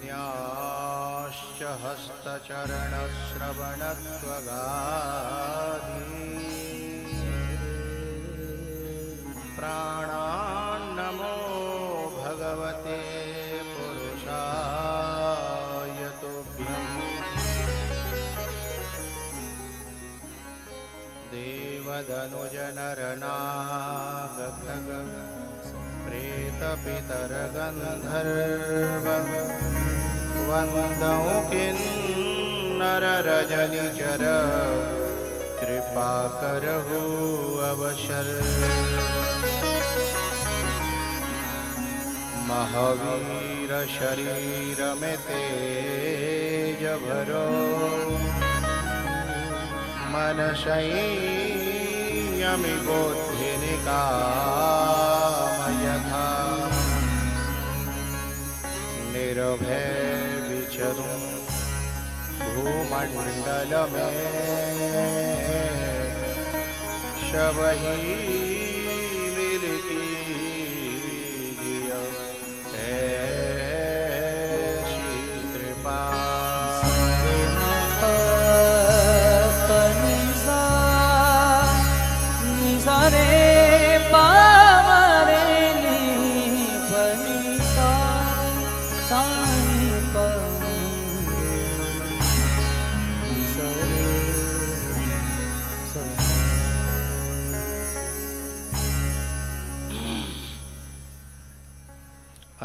पुण्याश्च हस्तचरणश्रवणत्वगादि प्राणान्नमो भगवते पुरुषाय तुभ्यम् देवदनुजनरनागखग प्रेतपितरगन्धर्व वन्दौ किन्नररजनिचर कृपाकरहु अवसर महावीर शरीर में तेज भरो मन संयमि बुद्धि निकाम यथा निर्भय विचरूं भूमंडल में सबही मिलती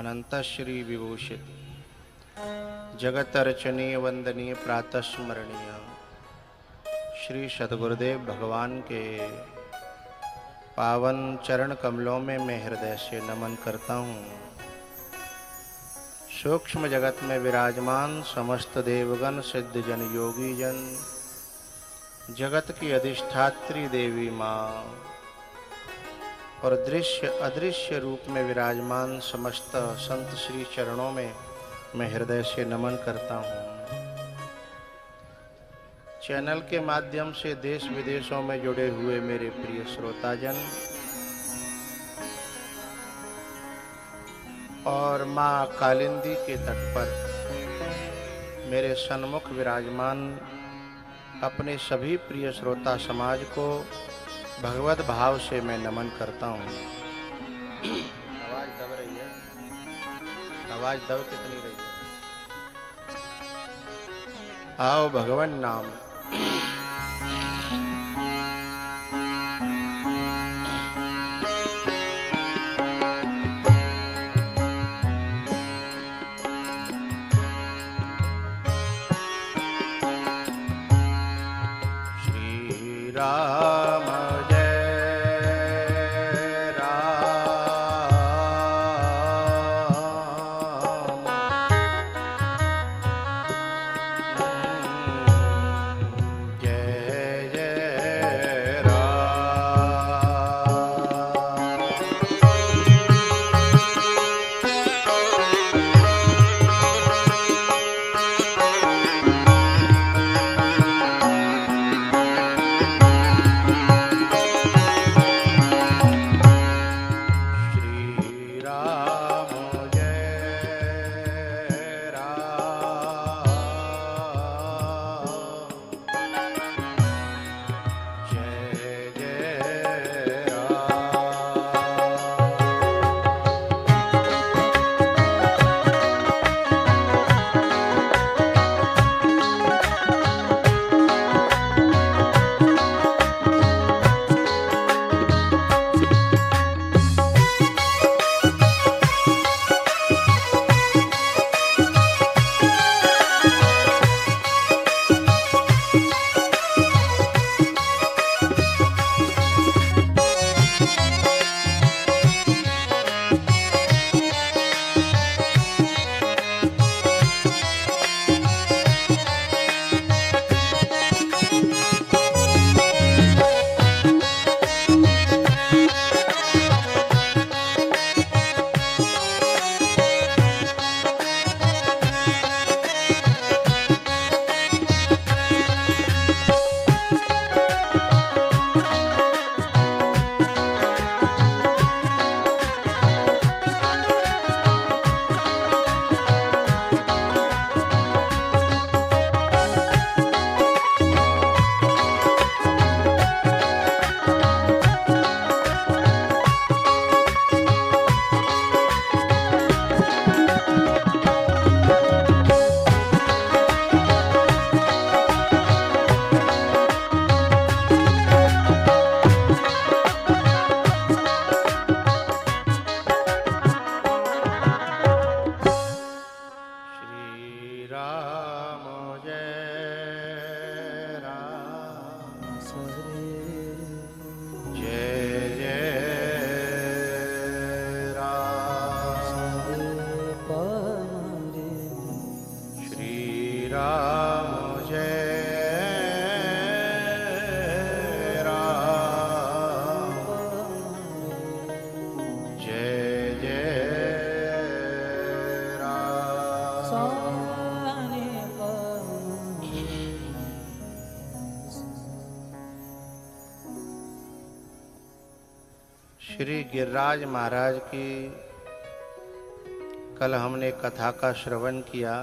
अनंत श्री विभूषित जगत अर्चनीय वंदनीय प्रातः स्मरणीय श्री सद्गुरुदेव भगवान के पावन चरण कमलों में मैं हृदय से नमन करता हूँ। सूक्ष्म जगत में विराजमान समस्त देवगण सिद्ध जन योगी जन जगत की अधिष्ठात्री देवी माँ और दृश्य अदृश्य रूप में विराजमान समस्त संत श्री चरणों में मैं हृदय से नमन करता हूँ। चैनल के माध्यम से देश विदेशों में जुड़े हुए मेरे प्रिय श्रोताजन और माँ कालिंदी के तट पर मेरे सन्मुख विराजमान अपने सभी प्रिय श्रोता समाज को भगवत भाव से मैं नमन करता हूँ। आवाज दब रही है, आवाज दब कितनी रही है? आओ भगवान नाम श्री राम जय राम जय राम जय जय राम। श्री गिरिराज महाराज की कल हमने कथा का श्रवण किया।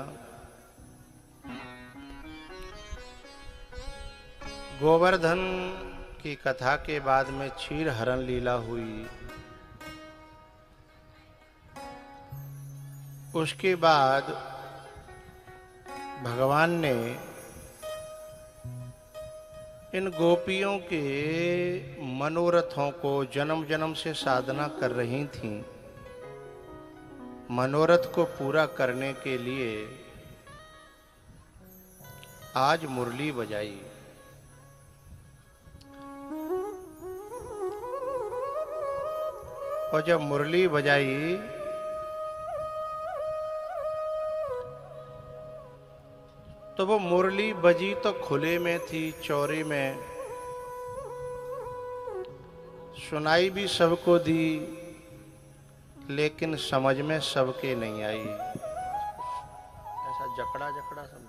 गोवर्धन की कथा के बाद में क्षीर हरण लीला हुई। उसके बाद भगवान ने इन गोपियों के मनोरथों को जन्म जन्म से साधना कर रही थीं, मनोरथ को पूरा करने के लिए आज मुरली बजाई। और जब मुरली बजाई तो वो मुरली बजी तो खुले में थी, चौरे में सुनाई भी सबको दी, लेकिन समझ में सबके नहीं आई। ऐसा जकड़ा जकड़ा सब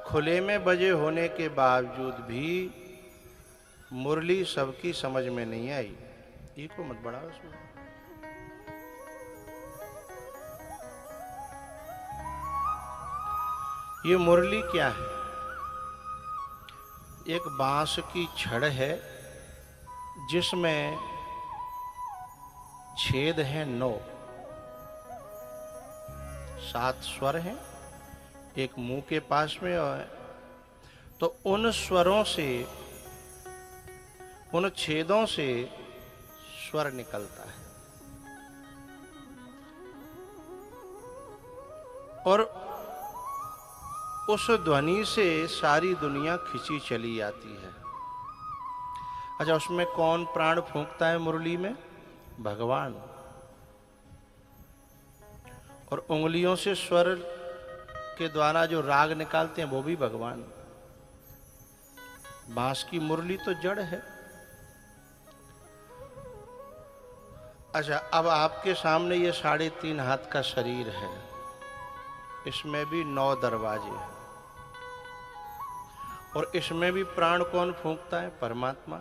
खुले में बजे होने के बावजूद भी मुरली सबकी समझ में नहीं आई। ये को मत बढ़ाओ उसमें। ये मुरली क्या है? एक बांस की छड़ है जिसमें छेद हैं 9, 7 स्वर हैं एक मुंह के पास में। और तो उन स्वरों से, उन छेदों से स्वर निकलता है और उस ध्वनि से सारी दुनिया खिंची चली आती है। अच्छा, उसमें कौन प्राण फूंकता है मुरली में? भगवान। और उंगलियों से स्वर के द्वारा जो राग निकालते हैं वो भी भगवान। बांस की मुरली तो जड़ है। अच्छा, अब आपके सामने ये 3.5 हाथ का शरीर है, इसमें भी 9 दरवाजे हैं और इसमें भी प्राण कौन फूंकता है? परमात्मा।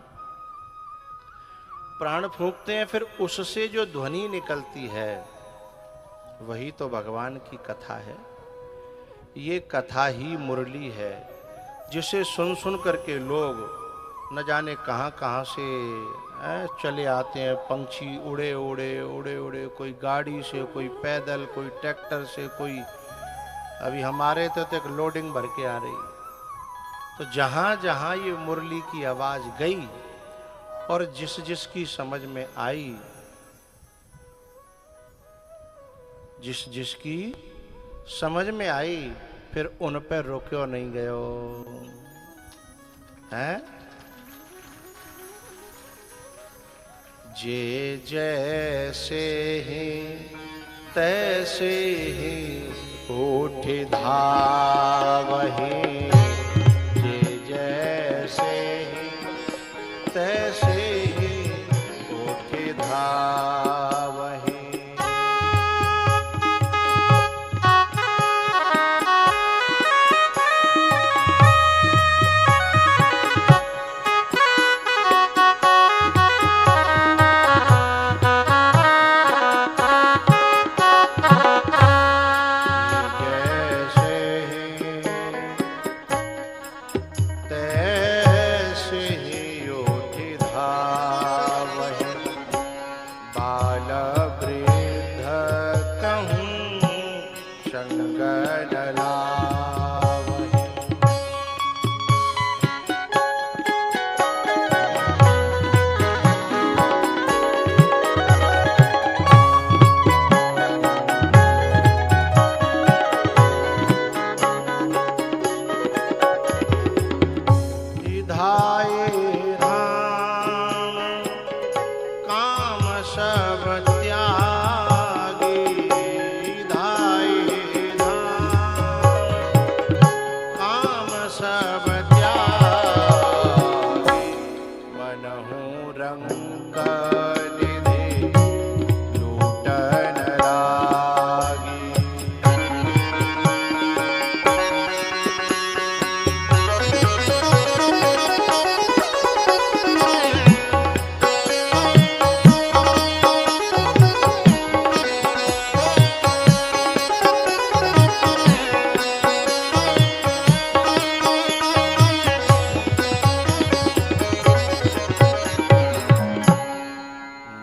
प्राण फूंकते हैं, फिर उससे जो ध्वनि निकलती है वही तो भगवान की कथा है। ये कथा ही मुरली है, जिसे सुन सुन करके लोग न जाने कहां कहां से चले आते हैं। पंछी उड़े उड़े उड़े उड़े, कोई गाड़ी से, कोई पैदल, कोई ट्रैक्टर से, कोई अभी हमारे तो एक लोडिंग भर के आ रही। तो जहां जहां ये मुरली की आवाज गई और जिस जिस की समझ में आई, जिस जिस की समझ में आई, फिर उन पर रोक्यो नहीं गयो हैं। जे जैसे ही तैसे ही उठ धावहि, जे जैसे ही तैसे ही उठ धावहि। धाये राम मनहु रंग निधि लूटन लागी।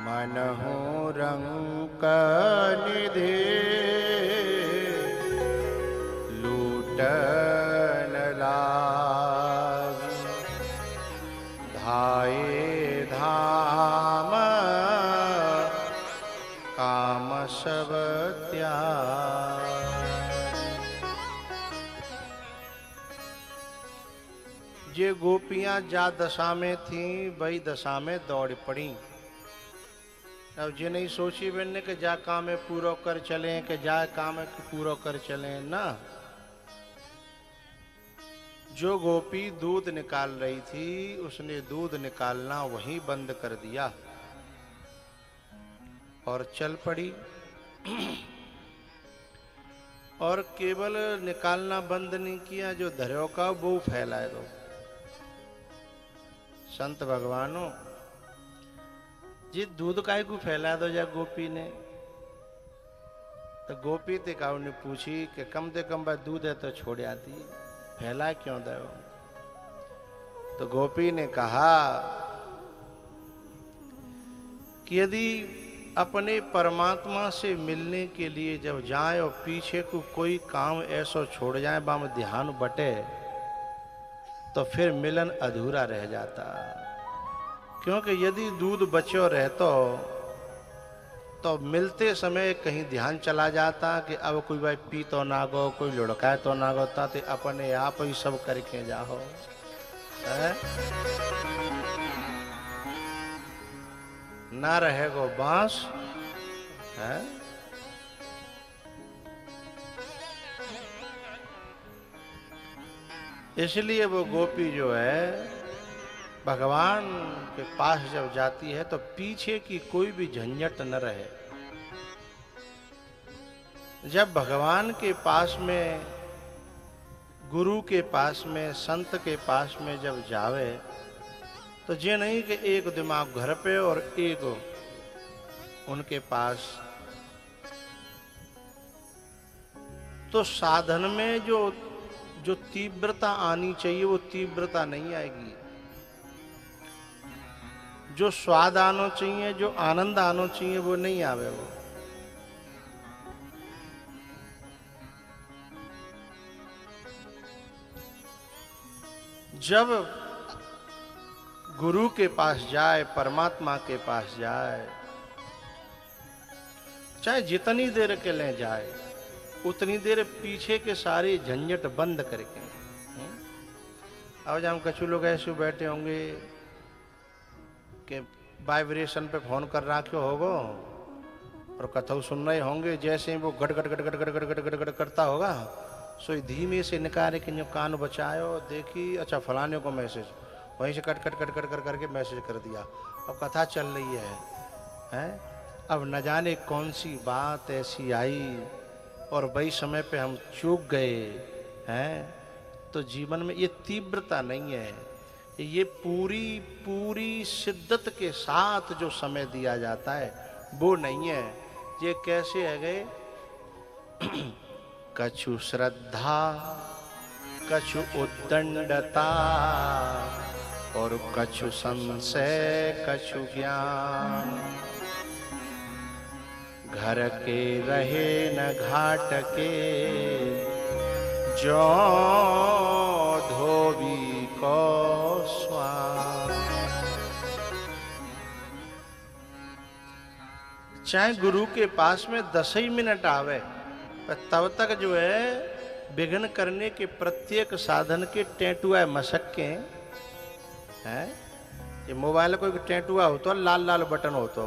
मनहु रंग निधि लूटन लागी। धाये धाम काम सब त्याग। जे गोपियां जा दशा में थी वही दशा में दौड़ पड़ी। अब जे नहीं सोची बनने के जा काम में पूरा कर चले के जा काम में पूरा कर चले ना। जो गोपी दूध निकाल रही थी उसने दूध निकालना वहीं बंद कर दिया और चल पड़ी। और केवल निकालना बंद नहीं किया, जो धर्यो का वो फैलाए दो। संत भगवानों जी दूध काय को फैला दो जा गोपी ने। तो गोपी ते काउ ने पूछी कि कम से कम दूध है तो छोड़ आती, फैला क्यों दो। तो गोपी ने कहा कि यदि अपने परमात्मा से मिलने के लिए जब जाए और पीछे को कोई काम ऐसा छोड़ जाए बाम ध्यान बटे तो फिर मिलन अधूरा रह जाता। क्योंकि यदि दूध बचो रहतो तो मिलते समय कहीं ध्यान चला जाता कि अब कोई भाई पी तो ना गो, कोई लुढ़काए तो ना गो, ताते अपने आप ही सब करके जाओ है? ना रहेगो बांस है। इसलिए वो गोपी जो है भगवान के पास जब जाती है तो पीछे की कोई भी झंझट न रहे। जब भगवान के पास में, गुरु के पास में, संत के पास में जब जावे तो ये नहीं कि एक दिमाग घर पे और एक उनके पास। तो साधन में जो तीव्रता आनी चाहिए वो तीव्रता नहीं आएगी। जो स्वाद आना चाहिए, जो आनंद आना चाहिए वो नहीं आवे। वो जब गुरु के पास जाए, परमात्मा के पास जाए, चाहे जितनी देर के लिए जाए उतनी देर पीछे के सारे झंझट बंद करके। अब जब हम कछु लोग ऐसे बैठे होंगे कि वाइब्रेशन पे फोन कर रहा क्यों होगो और कथऊ सुन रहे होंगे, जैसे ही वो गट गट गट गट गट गट गट गट गट करता होगा सो धीमे से निकाले कि कान बचायो देखी अच्छा फलाने को मैसेज, वहीं से कट कट कट कट कर करके मैसेज कर दिया। अब कथा चल रही है? अब न जाने कौन सी बात ऐसी आई और वही समय पे हम चूक गए हैं। तो जीवन में ये तीव्रता नहीं है, ये पूरी शिद्दत के साथ जो समय दिया जाता है वो नहीं है। ये कैसे है गए कछु श्रद्धा, कछु उद्दंडता और कछु संशय, कछु ज्ञान। घर के रहे न घाट के, जो धोबी को स्वान। चाहे गुरु के पास में 10 ही मिनट आवे पर तब तक जो है विघ्न करने के प्रत्येक साधन के टेंटुआ मशक के हैं। ये मोबाइल कोई टेंटुआ हो तो लाल लाल बटन हो तो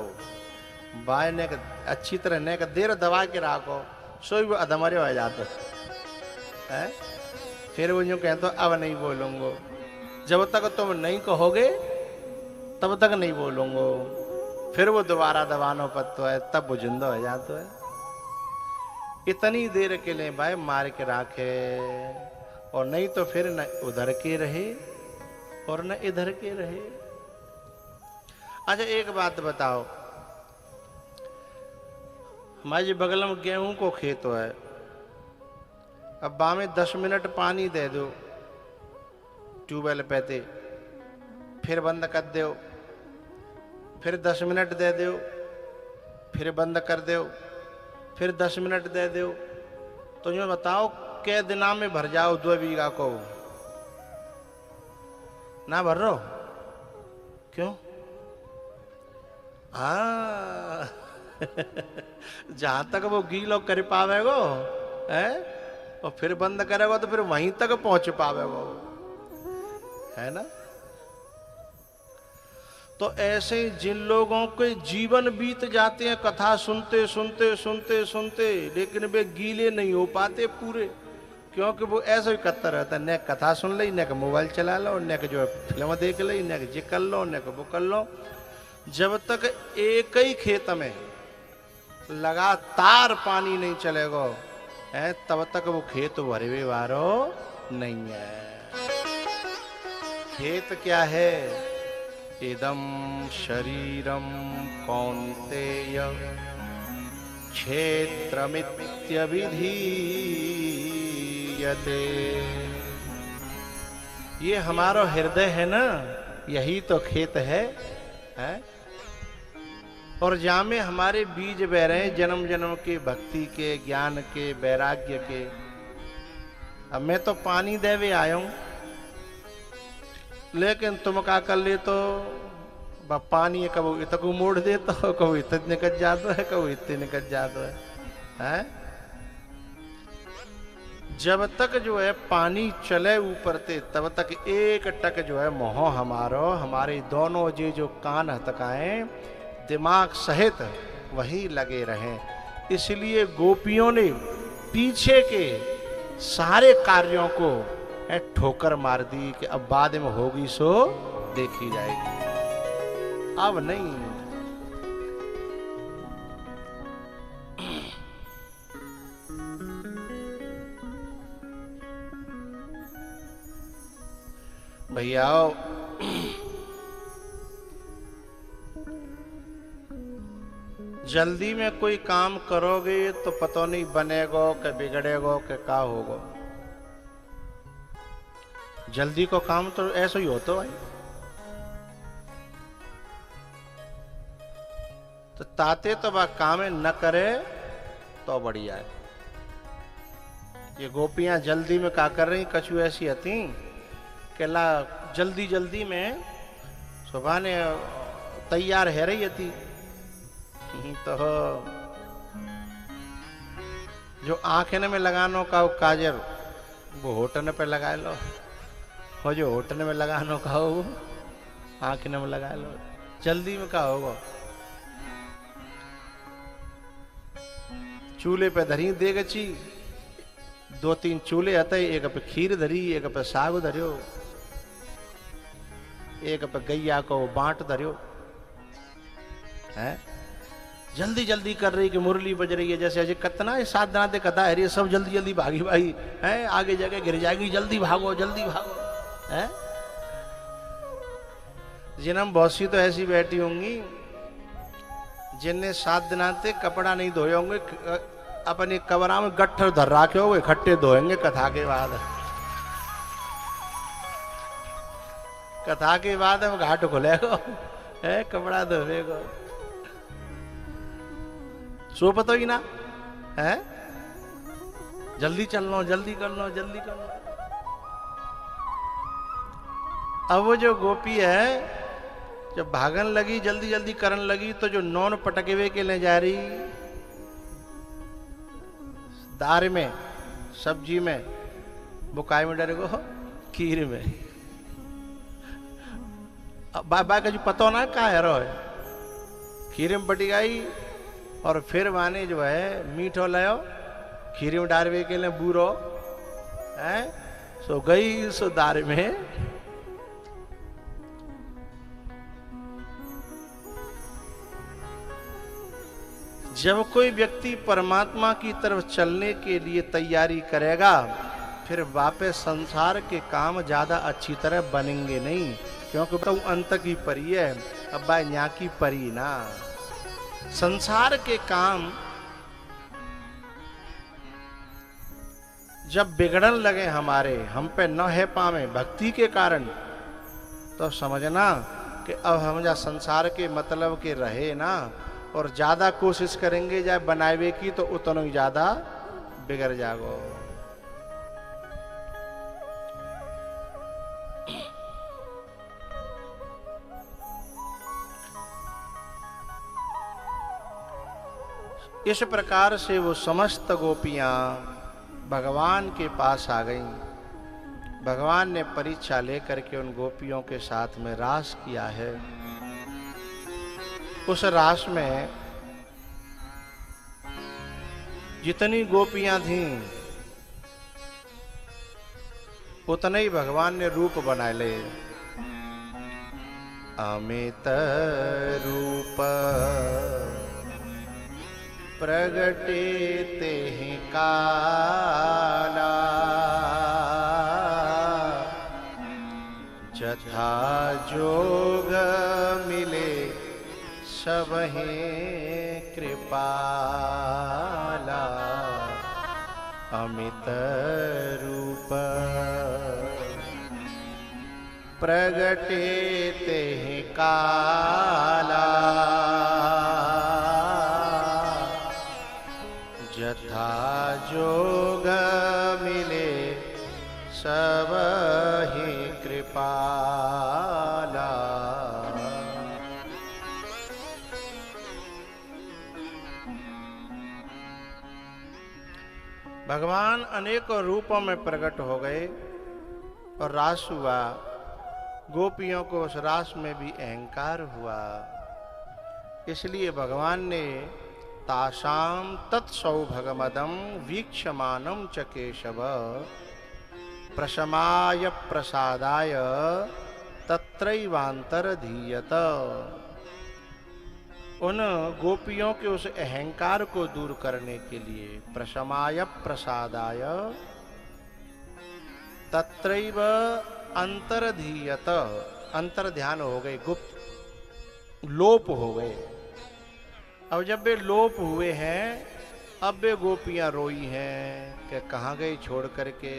बाय ने अच्छी तरह ने देर दबा के राखो सोई वो अधमरे हो जाते है। फिर वो यूँ कहते अब नहीं बोलूँगो। जब तक तुम नहीं कहोगे तब तक नहीं बोलूंगा। फिर वो दोबारा दबानो पत्तो है, तब वो जिंदा हो जाता है। इतनी देर के लिए भाई मार के राखे, और नहीं तो फिर न उधर के रहे और न इधर के रहे। अच्छा एक बात बताओ, हमारे बगल में गेहूं को खेत है, अब बा में 10 मिनट पानी दे दो ट्यूबवेल पे थे, फिर बंद कर दो, फिर 10 मिनट दे दो, फिर बंद कर दो, फिर 10 मिनट दे दो, तो ये बताओ कै दिना में भर जाओ 2 बीघा को? ना भर रो क्यों? हाँ जहां तक वो गीलो कर पावेगो है, और फिर बंद करेगा तो फिर वहीं तक पहुंच पावेगो, है ना। तो ऐसे जिन लोगों के जीवन बीत जाते हैं कथा सुनते सुनते सुनते सुनते, लेकिन वे गीले नहीं हो पाते पूरे, क्योंकि वो ऐसा ही करता रहता है, न कथा सुन ली, न मोबाइल चला लो, न जो है फिल्म देख ली, न ये कर लो, न वो कर लो। जब तक एक ही खेत में लगातार पानी नहीं चलेगा है, तब तक वो खेत भरे वारो नहीं है। खेत क्या है? इदम शरीरम कौन्तेय क्षेत्रमित्यभिधीयते। ये हमारा हृदय है ना, यही तो खेत है। और जहाँ में हमारे बीज बह रहे हैं जन्म जन्म के, भक्ति के, ज्ञान के, वैराग्य के। अब मैं तो पानी देवे आया हूं, लेकिन तुम का कर ले तो पानी कबो इतको मोड़ देता हो, कबो इत निकल जाता है, कबो इतने निकल जाता है? जब तक जो है पानी चले ऊपर ते, तब तक एक टक जो है मोह हमारो, हमारे दोनों जो कान हतकाएं दिमाग सहित वही लगे रहें। इसलिए गोपियों ने पीछे के सारे कार्यों को ठोकर मार दी कि अब बाद में होगी सो देखी जाएगी, अब नहीं। भैया जल्दी में कोई काम करोगे तो पता नहीं बनेगा कि बिगड़ेगा कि क्या होगा। जल्दी को काम तो ऐसा ही होता भाई। तो ताते तो बा काम न करे तो बढ़िया है। ये गोपियां जल्दी में क्या कर रही, कछु ऐसी हती कि ला जल्दी जल्दी में सुबह ने तैयार है रही थी, तो जो आंखें में लगानो का काजर वो होटल पे लगा लो, और जो होटल में लगानो का वो आंखें में लगा लो। जल्दी में क्या होगा? चूल्हे पे धरी देगची, 2-3 चूल्हे आते, एक पे खीर धरी, एक पे साग धरियो, एक पे गैया को बांट धरियो है। जल्दी जल्दी कर रही कि मुरली बज रही है, जैसे अजय कतना है 7 दिन कथा है, सब जल्दी जल्दी भागी भाई है, आगे जगह गिर जाएगी, जल्दी भागो जल्दी भागो है। जिनम बहुत सी तो ऐसी बैठी होंगी जिनने 7 दिन से कपड़ा नहीं धोए होंगे, अपनी कबरा में गट्ठर धर रखे होंगे, इकट्ठे धोएंगे कथा के बाद। कथा के बाद हम घाट खुलेगा है, कपड़ा धोएगा, सो पता ही ना है। जल्दी चल लो, जल्दी कर लो, जल्दी कर लो। अब वो जो गोपी है जब भागन लगी, जल्दी जल्दी करन लगी, तो जो नौन पटकवे के ले जा रही दार में, सब्जी में, बुकाई में डरे गो खीर में, बाबा का जो पता ना का है रो है, खीर में पटी गई। और फिर माने जो है मीठो लायो, खीर में डारवे के लिए बूरो है, सो गई सो दार में जब कोई व्यक्ति परमात्मा की तरफ चलने के लिए तैयारी करेगा, फिर वापस संसार के काम ज्यादा अच्छी तरह बनेंगे नहीं, क्योंकि तो अंत की परी है, अब भाई यहाँ की परी ना। संसार के काम जब बिगड़न लगे हमारे, हम पे न है पावे भक्ति के कारण, तो समझना कि अब हम जा संसार के मतलब के रहे ना, और ज्यादा कोशिश करेंगे जाए बनावे की, तो उतना ही ज्यादा बिगड़ जागो। इस प्रकार से वो समस्त गोपियां भगवान के पास आ गईं। भगवान ने परीक्षा लेकर के उन गोपियों के साथ में रास किया है। उस रास में जितनी गोपियां थीं, उतने ही भगवान ने रूप बनाए ले। अमित रूप प्रगटे तेहि काला, जथा जोग मिले सबहि कृपाला। अमित रूप प्रगटे तेहि काला, जथा जोग मिले सबहि कृपाला। भगवान अनेकों रूपों में प्रकट हो गए और रास हुआ। गोपियों को उस रास में भी अहंकार हुआ, इसलिए भगवान ने तासाम तत्सौभगमदम वीक्षमानम च केशव प्रशमाय प्रसादाय तत्रैवांतरधीयत। उन गोपियों के उस अहंकार को दूर करने के लिए प्रशमाय प्रसादाय तत्रैव अंतरधीयत, अंतर ध्यान हो गए, गुप्त लोप हो गए। अब जब वे लोप हुए हैं, अब वे गोपियां रोई हैं कि कहाँ गई छोड़ करके।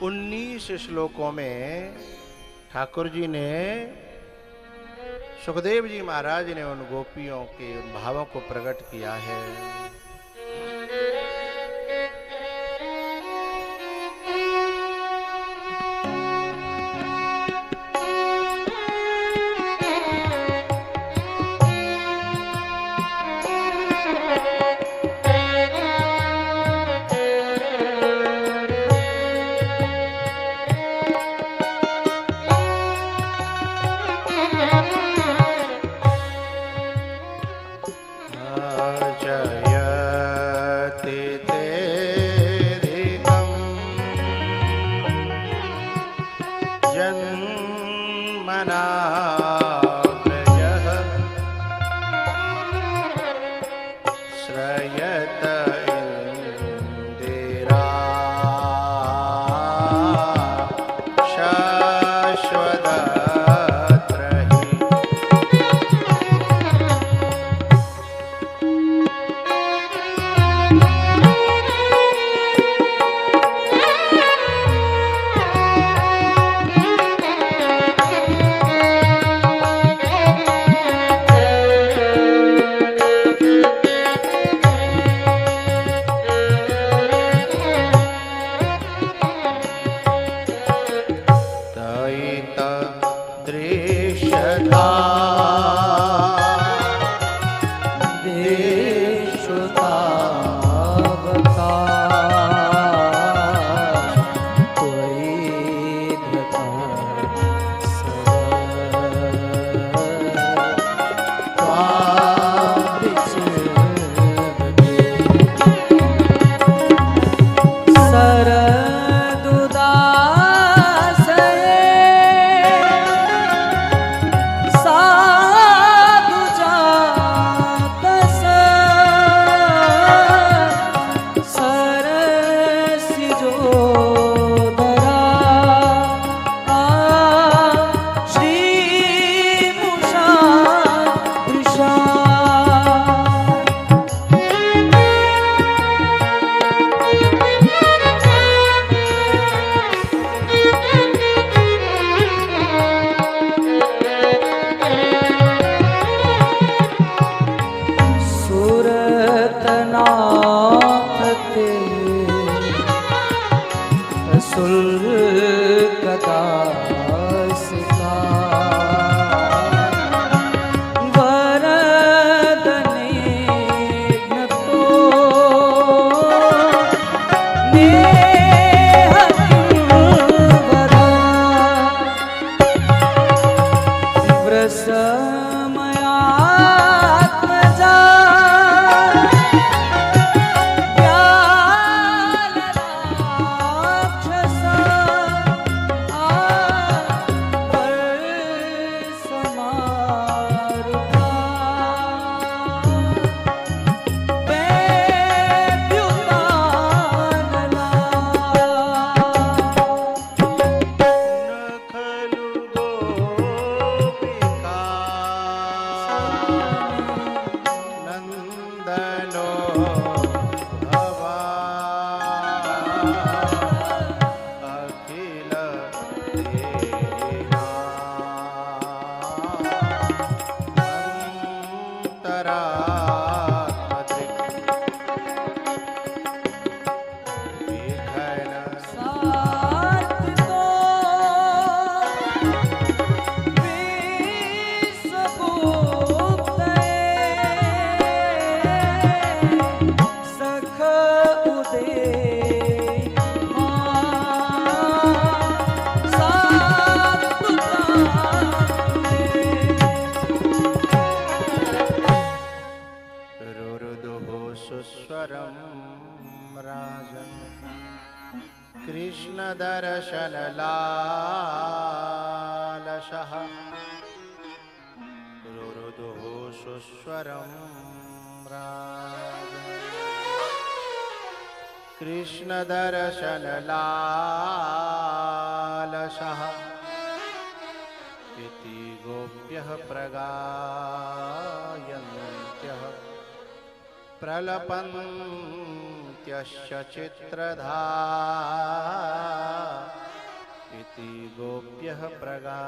19 श्लोकों में ठाकुर जी ने, सुखदेव जी महाराज ने उन गोपियों के उन भावों को प्रकट किया है। सा रसमयात्मजा कृष्ण दर्शन लालसः रुरुदुः सुस्वरं राजन् कृष्ण दर्शन लालसः इति गोप्यः प्रगायन्त्यः प्रलपन्त्यश्च चित्रधा इति गोप्यः प्रगायन्त्यः।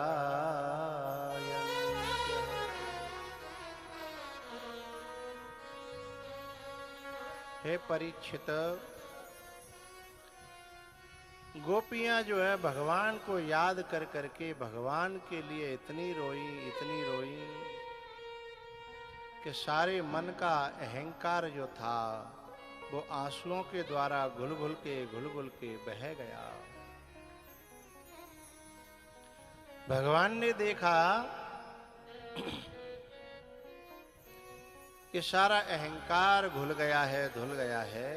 हे परीक्षित, गोपियां जो है भगवान को याद कर करके भगवान के लिए इतनी रोई कि सारे मन का अहंकार जो था वो आंसुओं के द्वारा घुल घुल के बह गया। भगवान ने देखा कि सारा अहंकार घुल गया है, धुल गया है,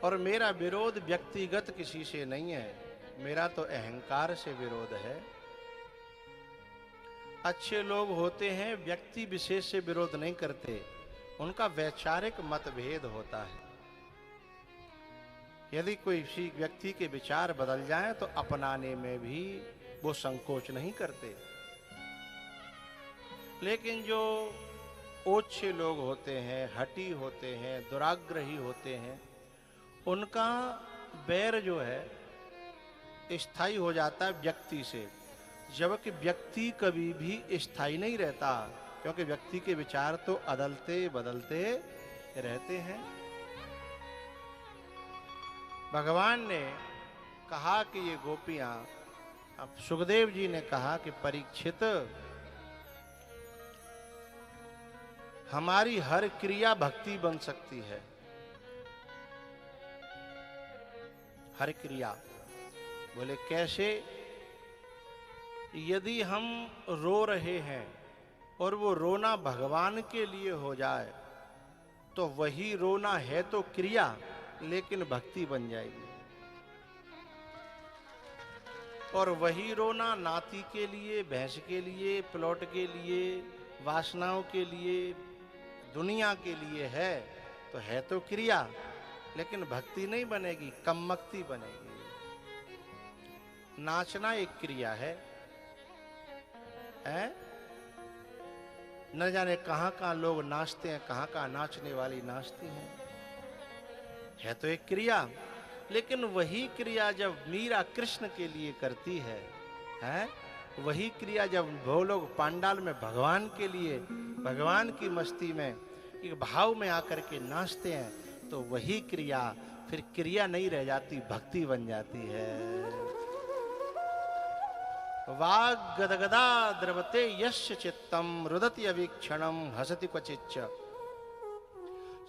और मेरा विरोध व्यक्तिगत किसी से नहीं है, मेरा तो अहंकार से विरोध है। अच्छे लोग होते हैं व्यक्ति विशेष से विरोध नहीं करते, उनका वैचारिक मतभेद होता है। यदि कोई किसी व्यक्ति के विचार बदल जाएं तो अपनाने में भी वो संकोच नहीं करते। लेकिन जो ओछे लोग होते हैं, हठी होते हैं, दुराग्रही होते हैं, उनका बैर जो है स्थायी हो जाता है व्यक्ति से, जबकि व्यक्ति कभी भी स्थायी नहीं रहता, क्योंकि व्यक्ति के विचार तो अदलते बदलते रहते हैं। भगवान ने कहा कि ये गोपियां, अब सुखदेव जी ने कहा कि परीक्षित, हमारी हर क्रिया भक्ति बन सकती है, हर क्रिया। बोले कैसे? यदि हम रो रहे हैं और वो रोना भगवान के लिए हो जाए तो वही रोना है तो क्रिया, लेकिन भक्ति बन जाएगी। और वही रोना नाती के लिए, भैंस के लिए, प्लॉट के लिए, वासनाओं के लिए, दुनिया के लिए है तो क्रिया, लेकिन भक्ति नहीं बनेगी, कम्मक्ति बनेगी। नाचना एक क्रिया है? न जाने कहां कहां लोग नाचते हैं, कहां कहां नाचने वाली नाचती हैं, है तो एक क्रिया। लेकिन वही क्रिया जब मीरा कृष्ण के लिए करती है, वही क्रिया जब वो लोग पांडाल में भगवान के लिए, भगवान की मस्ती में एक भाव में आकर के नाचते हैं, तो वही क्रिया फिर क्रिया नहीं रह जाती, भक्ति बन जाती है। वाग गदगदा द्रवते यस्य चित्तम रुदति अवीक्षणम हसति क्वचिच्च।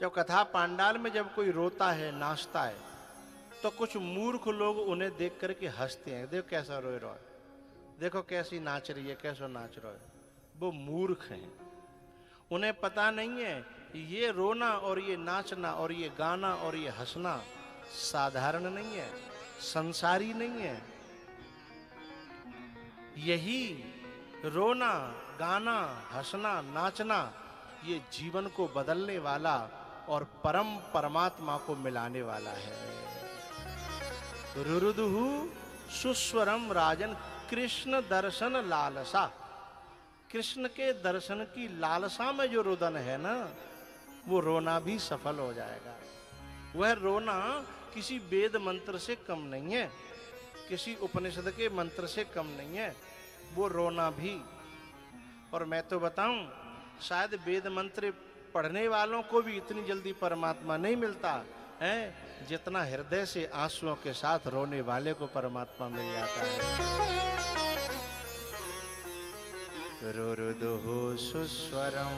जब कथा पांडाल में जब कोई रोता है, नाचता है, तो कुछ मूर्ख लोग उन्हें देख करके हंसते हैं, देखो कैसा रोए रहा है, देखो कैसी नाच रही है, कैसो नाच रहा है। वो मूर्ख हैं, उन्हें पता नहीं है ये रोना और ये नाचना और ये गाना और ये हंसना साधारण नहीं है, संसारी नहीं है। यही रोना, गाना, हंसना, नाचना ये जीवन को बदलने वाला और परम परमात्मा को मिलाने वाला है। रुरुदुहु सुस्वरम राजन कृष्ण दर्शन लालसा। कृष्ण के दर्शन की लालसा में जो रुदन है ना, वो रोना भी सफल हो जाएगा। वह रोना किसी वेद मंत्र से कम नहीं है, किसी उपनिषद के मंत्र से कम नहीं है, वो रोना भी। और मैं तो बताऊं, शायद वेद मंत्र पढ़ने वालों को भी इतनी जल्दी परमात्मा नहीं मिलता है जितना हृदय से आंसुओं के साथ रोने वाले को परमात्मा मिल जाता है। रुरुदुहु सुस्वरम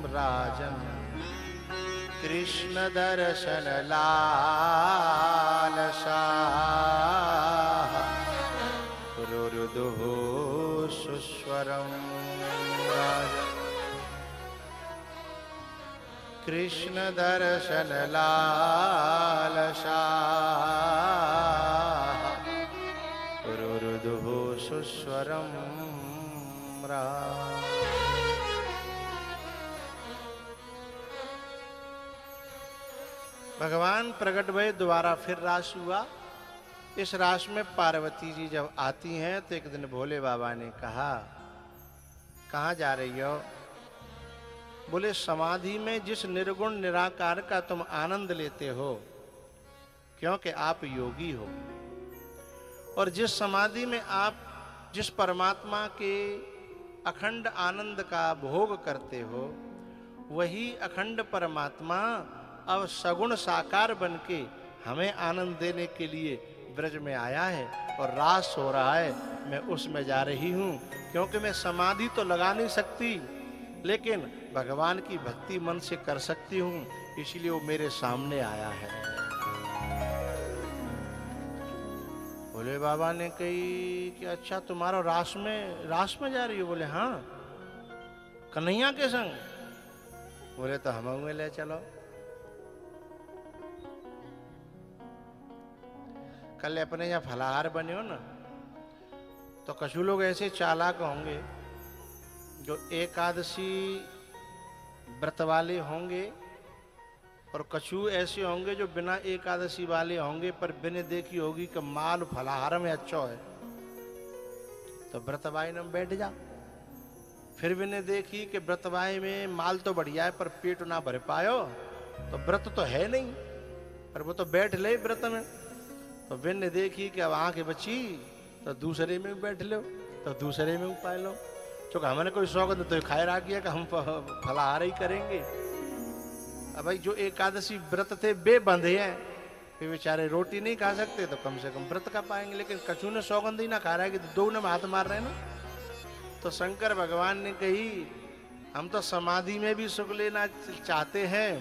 राजन कृष्ण दर्शन लालसा। रुरुदुहु सुस्वरम राजन कृष्ण दर्शन लालसा। रुरुदुहु सुस्वरम राजन। भगवान प्रकट भये, दोबारा फिर रास हुआ। इस रास में पार्वती जी जब आती हैं तो एक दिन भोले बाबा ने कहा, कहाँ जा रही हो? बोले समाधि में जिस निर्गुण निराकार का तुम आनंद लेते हो, क्योंकि आप योगी हो, और जिस समाधि में आप जिस परमात्मा के अखंड आनंद का भोग करते हो, वही अखंड परमात्मा अब सगुण साकार बनके हमें आनंद देने के लिए ब्रज में आया है और रास हो रहा है। मैं उसमें जा रही हूँ, क्योंकि मैं समाधि तो लगा नहीं सकती, लेकिन भगवान की भक्ति मन से कर सकती हूँ, इसलिए वो मेरे सामने आया है। भोले बाबा ने कही कि अच्छा तुम्हारा रास में जा रही हो? बोले हाँ। कन्हैया के संग? बोले तो हम ले चलो। कल अपने यहाँ फलाहार बने हो ना, तो कछु लोग ऐसे चालाक होंगे जो एकादशी व्रत वाले होंगे, और कछु ऐसे होंगे जो बिना एकादशी वाले होंगे, पर बिना देखी होगी कि माल फलाहार में अच्छा है तो व्रतवाही में बैठ जा। फिर बिना देखी कि व्रतवाही में माल तो बढ़िया है पर पेट ना भर पायो तो व्रत तो है नहीं, पर वो तो बैठ ले व्रत में। तो बिन देखी कि अब आंखें बची तो दूसरे में बैठ लो, तो दूसरे में उपाय लो। चूंकि हमने कोई शौक तो खाए रहा किया कि हम फलाहार ही करेंगे। अब भाई जो एकादशी व्रत थे बे बंधे हैं, वे बेचारे रोटी नहीं खा सकते तो कम से कम व्रत का पाएंगे, लेकिन कछु ने सौगंध ही ना खा रहा है कि दो ने हाथ मार रहे हैं ना। तो शंकर भगवान ने कही हम तो समाधि में भी सुख लेना चाहते हैं,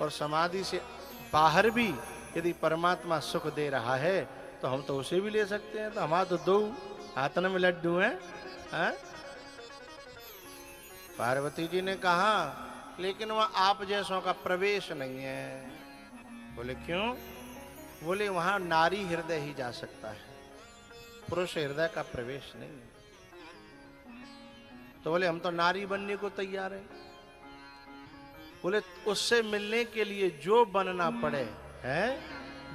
और समाधि से बाहर भी यदि परमात्मा सुख दे रहा है तो हम तो उसे भी ले सकते हैं। तो हमारा तो दो हाथन में लड्डू हैं। पार्वती जी ने कहा लेकिन वहां आप जैसों का प्रवेश नहीं है। बोले क्यों? बोले वहां नारी हृदय ही जा सकता है, पुरुष हृदय का प्रवेश नहीं है। तो बोले हम तो नारी बनने को तैयार है। बोले उससे मिलने के लिए जो बनना पड़े है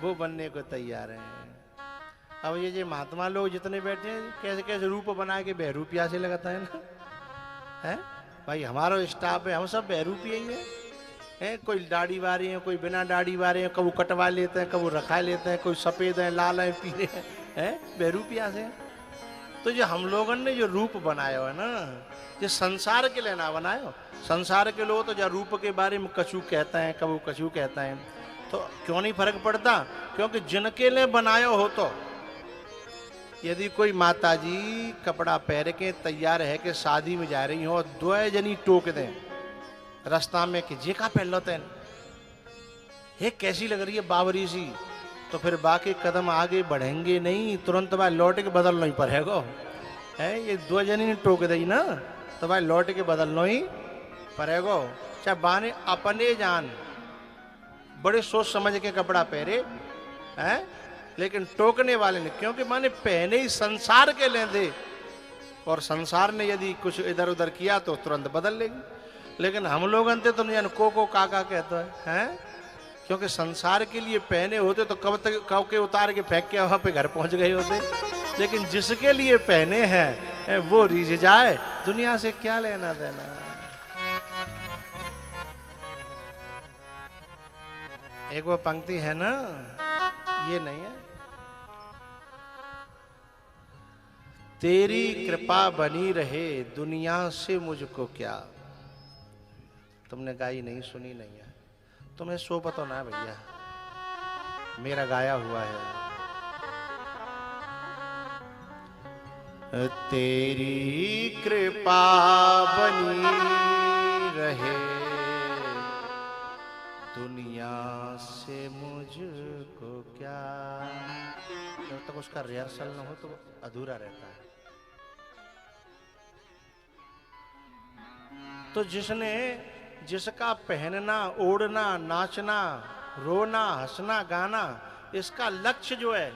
वो बनने को तैयार है। अब ये महात्मा लोग जितने बैठे हैं कैसे कैसे रूप बना के बहरूपिया से लगाता है ना, है भाई हमारा स्टाफ है, हम सब बहरूपिया ही हैं। कोई दाढ़ी वाले हैं, कोई बिना दाढ़ी वाले हैं, कबू कटवा लेते हैं, कबू रखा लेते हैं, कोई सफेद है, लाल है, पीले हैं, बहरूपिया से। तो जो हम लोगों ने जो रूप बनाया है ना, जो संसार के लिए ना बनाया, संसार के लोग तो जो रूप के बारे में कछु कहता है, कबू कछु कहता है, तो क्यों नहीं फर्क पड़ता? क्योंकि जिनके लिए बनाया हो, तो यदि कोई माता जी कपड़ा पहन के तैयार है कि शादी में जा रही हो, दो जनी टोक दें रास्ता में कि जे का पहन लो तेन, हे कैसी लग रही है बावरी सी, तो फिर बाकी कदम आगे बढ़ेंगे नहीं, तुरंत भाई लौट के बदलना ही पड़ेगा। है ये दो जनी ने टोक दी ना, तो भाई लौट के बदलना ही पड़ेगा। चाहे बाने अपने जान बड़े सोच समझ के कपड़ा पहरे हैं, लेकिन टोकने वाले ने, क्योंकि माने पहने ही संसार के लेंदे, और संसार ने यदि कुछ इधर उधर किया तो तुरंत बदल लेगी। लेकिन हम लोग अंते तो नहीं को काका कहते हैं, क्योंकि संसार के लिए पहने होते तो कब के उतार के फेंक के वहां पे घर पहुंच गए होते। लेकिन जिसके लिए पहने हैं वो रीझ जाए, दुनिया से क्या लेना देना। एक वो पंक्ति है ना, ये नहीं है, तेरी कृपा बनी रहे दुनिया से मुझको क्या। तुमने गाई नहीं, सुनी नहीं है, तुम्हें सो पता ना भैया, मेरा गाया हुआ है। तेरी कृपा बनी रहे दुनिया से मुझको क्या। जब तक उसका रिहर्सल न हो तो अधूरा रहता है। तो जिसका पहनना, ओढ़ना, नाचना, रोना, हंसना, गाना, इसका लक्ष्य जो है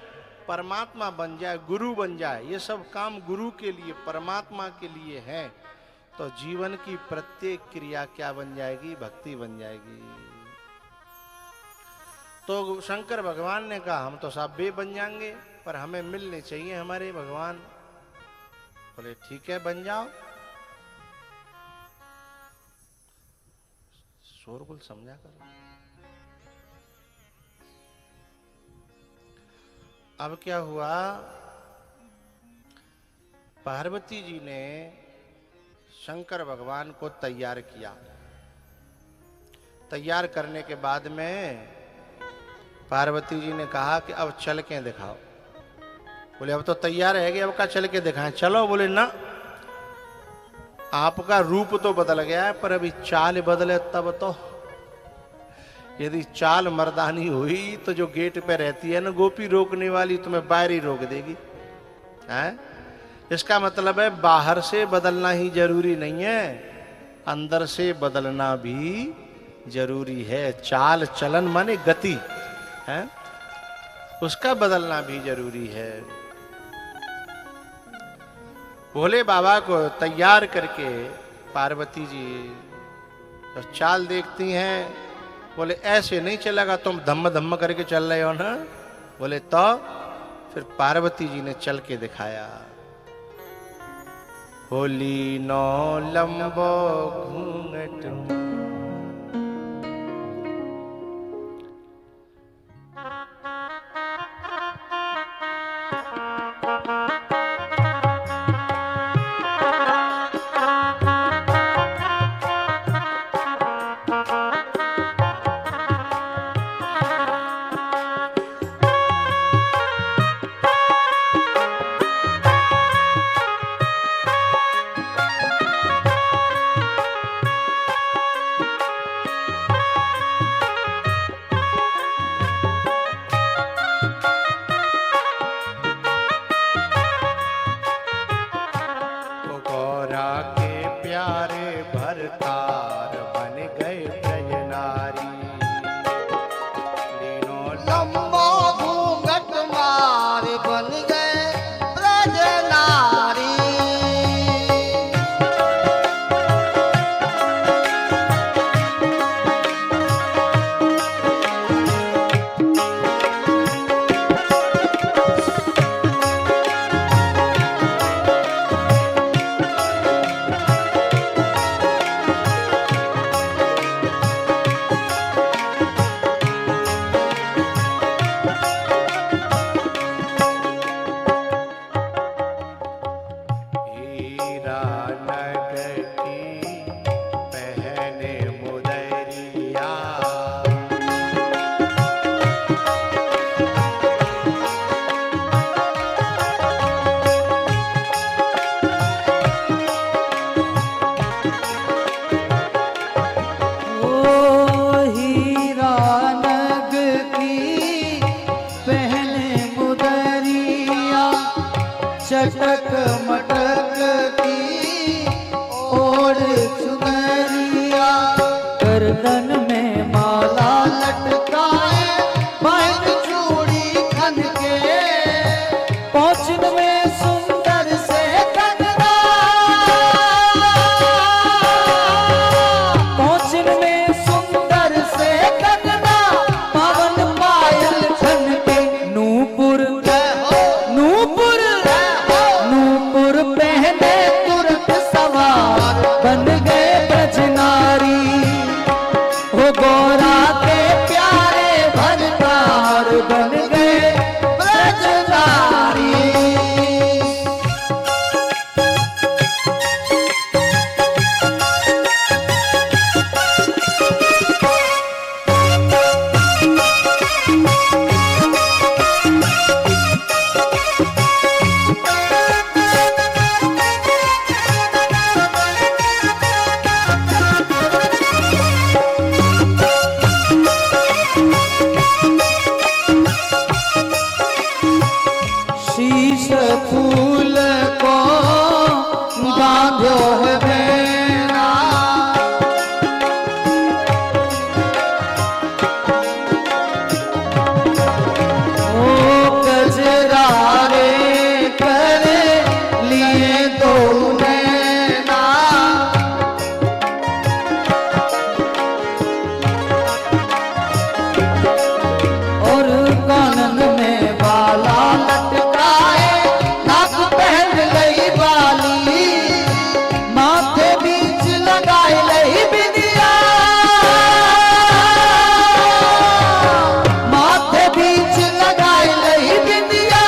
परमात्मा बन जाए, गुरु बन जाए, ये सब काम गुरु के लिए, परमात्मा के लिए है, तो जीवन की प्रत्येक क्रिया क्या बन जाएगी? भक्ति बन जाएगी। तो शंकर भगवान ने कहा हम तो सब बे बन जाएंगे, पर हमें मिलने चाहिए हमारे भगवान। बोले ठीक है बन जाओ। शोरगुल समझा करो। अब क्या हुआ, पार्वती जी ने शंकर भगवान को तैयार किया। तैयार करने के बाद में पार्वती जी ने कहा कि अब चल के दिखाओ। बोले अब तो तैयार है कि अब का चल के दिखाएं। चलो। बोले ना, आपका रूप तो बदल गया है, पर अभी चाल बदले तब तो। यदि चाल मर्दानी हुई तो जो गेट पे रहती है ना गोपी रोकने वाली, तुम्हें बाहर ही रोक देगी। हैं? इसका मतलब है बाहर से बदलना ही जरूरी नहीं है, अंदर से बदलना भी जरूरी है। चाल चलन माने गति है, उसका बदलना भी जरूरी है। भोले बाबा को तैयार करके पार्वती जी तो चाल देखती हैं। बोले ऐसे नहीं चलेगा, तुम धम्म धम्म करके चल रहे हो ना। बोले तो फिर पार्वती जी ने चल के दिखाया। होली नो लंबो घूंघट मटकती और चुनरिया, गर्दन में माला लटकाए, बांध चूड़ी खन के, पहुंचन में सुंदर से कंगना, पहुंचन में सुंदर से कंगना, पावन पायल खन के, नूपुर नूपुर नूपुर पहने तुरंत सवार, बन गए ब्रजनारी, हो गौरा के प्यारे भरतार, बन गए ब्रजनारी। शीश फूल को बांधो है बेना, ओ गजरा रे करे लिए दो नैना, और कानन में बाला लटकाए, नाक पहन लई बाली, माथे बीच लगाए लई बिंदिया, माथे बीच लगाए लई बिंदिया,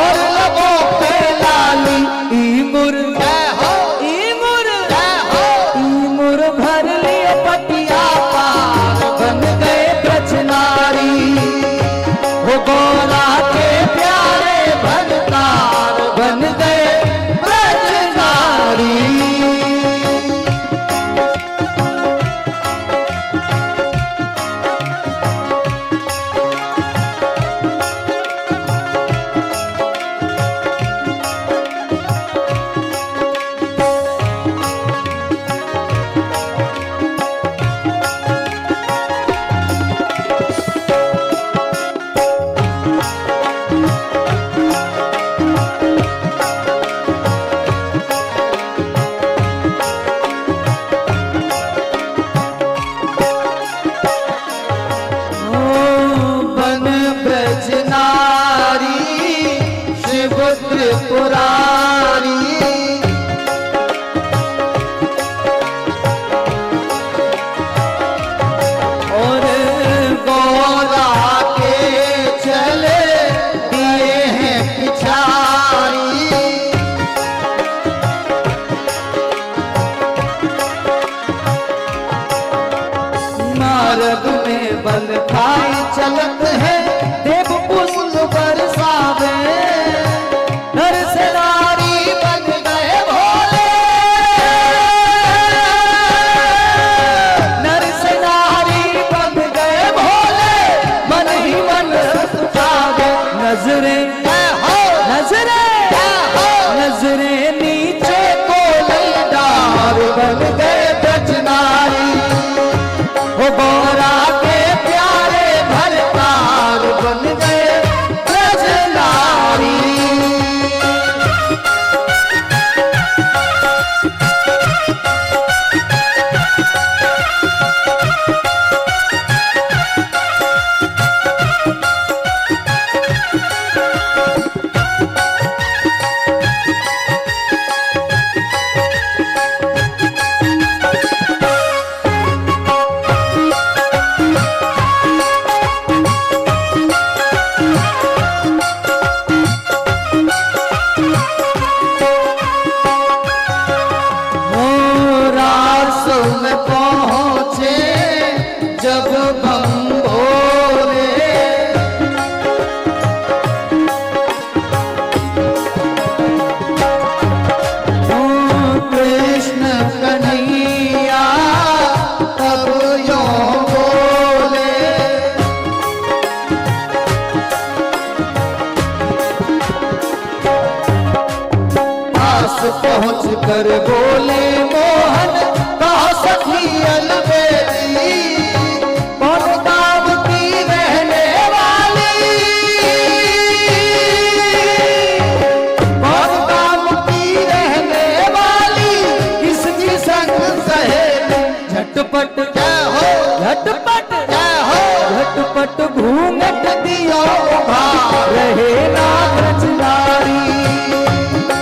और लबों पे लाली, ईमुर ईमुर ईमुर भर लियो पटिया पार, बन गए ब्रजनारी, वो गौरा के प्यारे भरतार, बन गए ब्रजनारी। बन ब्रजनारी शिव त्रिपुरारी, और गौरा के चले दिए हैं पिछारी, मार्ग में बल खाई चलत है, देव पुष्प बरसावे, नर से नारी बन गए भोले, नर से नारी बन गए भोले, मन ही मन सुखावे, नजरे नजरे नजरे नीचे को डार, बन गए ब्रजनारी, वो गौरा के प्यारे भरतार, बन गए ब्रजनारी। पास पहुँच कर बोले मोहन, कहा सखी अलबेली, कौन गाँव की रहने वाली, कौन गाँव की रहने वाली, किसकी संग सहेली। झटपट क्या हो, झटपट क्या हो, झटपट घूंघट दिया उभार रहे ना ब्रजनारी।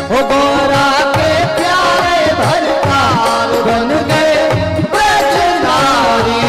हो गौरा के प्यारे भरताल बन गए ब्रजनारी।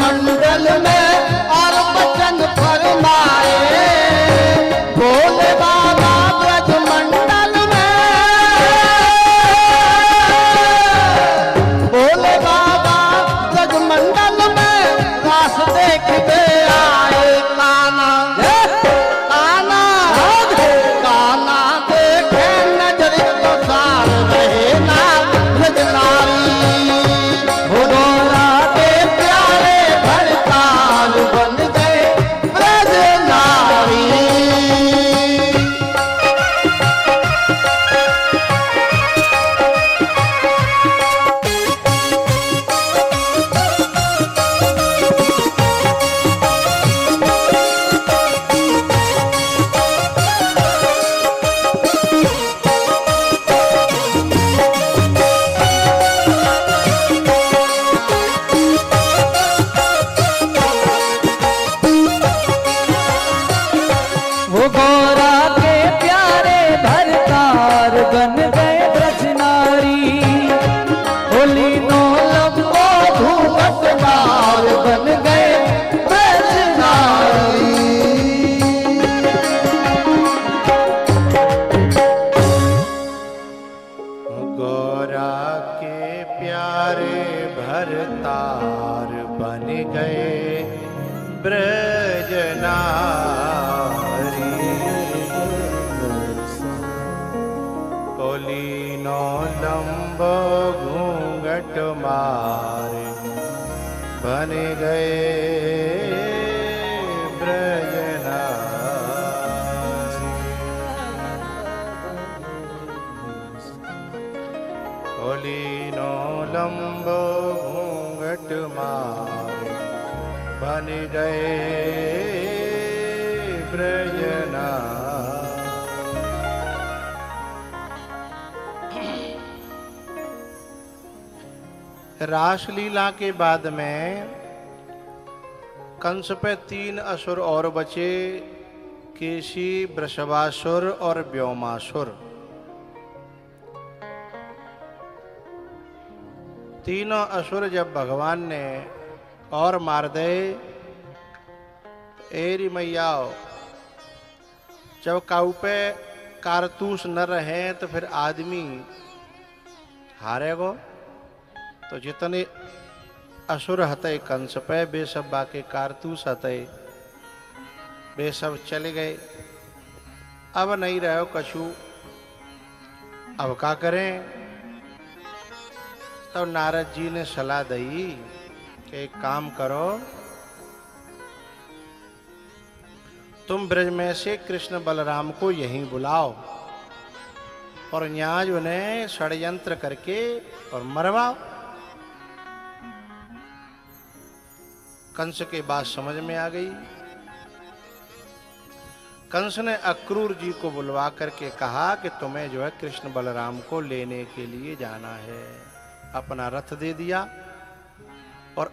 मंडल में और बचन फरमाए, बोले बाबा ब्रज मंडल में, बोले बाबा ब्रज मंडल में, रास देखते आए काना, काना काना देखे नजर तो सार रहे ना ब्रजनारी। हो गौरा के प्यारे भरताल बन गए ब्रजनारी। वो गौरा के प्यारे भरतार बन गए ब्रजनारी। होली नो लंबो घूंघटदार बन गए ब्रजनारी। गौरा के प्यारे भरतार बन गए ब्रजनारी। कोली नो लंबो घूंघट मारे बन गए ब्रजनारी। कोली नो लंबो घूंघट मारे बन गए ब्रजनारी। रासलीला के बाद में कंस पे 3 असुर और बचे, केशी, वृषभासुर और व्योमासुर। तीनों असुर जब भगवान ने और मार दे, एरी मैयाओ, जब काऊ पे कारतूस न रहे तो फिर आदमी हारेगो। तो जितने असुर हते कंस पे, वे सब बाके कारतूस हते, वे सब चले गए। अब नहीं रहो कछु, अब क्या करें। तब नारद जी ने सलाह दी कि एक काम करो, तुम ब्रज में से कृष्ण बलराम को यहीं बुलाओ और न्याज उन्हें षड्यंत्र करके और मरवाओ। कंस के बात समझ में आ गई। कंस ने अक्रूर जी को बुलवा करके कहा कि तुम्हें जो है कृष्ण बलराम को लेने के लिए जाना है। अपना रथ दे दिया और